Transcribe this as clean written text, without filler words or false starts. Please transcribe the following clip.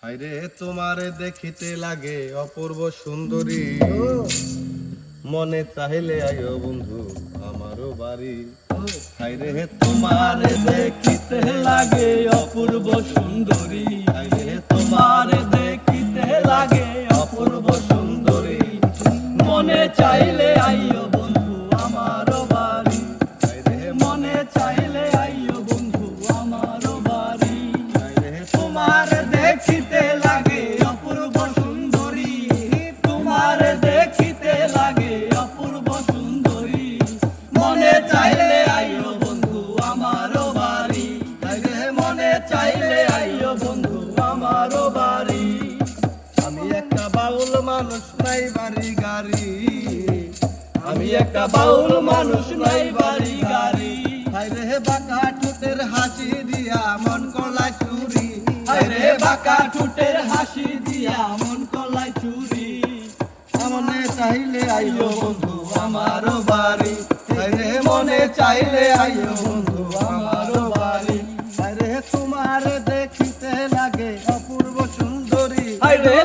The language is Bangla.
হায়রে তোমারে দেখিতে লাগে অপূর্ব সুন্দরী, মনে চাইলে আয়ো বন্ধু আমারও বাড়ি। হায়রে তোমারে দেখিতে লাগে অপূর্ব সুন্দরী, হায়রে তোমারে দেখিতে লাগে অপূর্ব সুন্দরী, মনে চাইলে আইও বন্ধু আমারও বাড়ি। হায়রে মনে চাইলে আইও বন্ধু আমারও বাড়ি। হায়রে তোমারে দেখিতে লাগে অপূর্ব সুন্দরী, তোমারে দেখিতে লাগে অপূর্ব সুন্দরী, মনে চাইলে আইও বন্ধু আমারও বাড়ি। হায়রে মনে চাইলে আইও বন্ধু আমারও বাড়ি। আমি একটা বাউল মানুষ নাই বাড়ি গাড়ি, আমি একটা বাউল মানুষ নাই বাড়ি গাড়ি। হায়রে বাঁকা ঠোঁটের হাসি দিয়া মন কলাই চুরি, হায়রে বাঁকা ঠোঁটের হাসি দিয়া মন কলাই চুরি, মনে চাইলে আইও বন্ধু আমারও বাড়ি। হায়রে মনে চাইলে আইও বন্ধু আমারও বাড়ি। হায়রে তোমার দেখিতে লাগে অপূর্ব সুন্দরী, হায়রে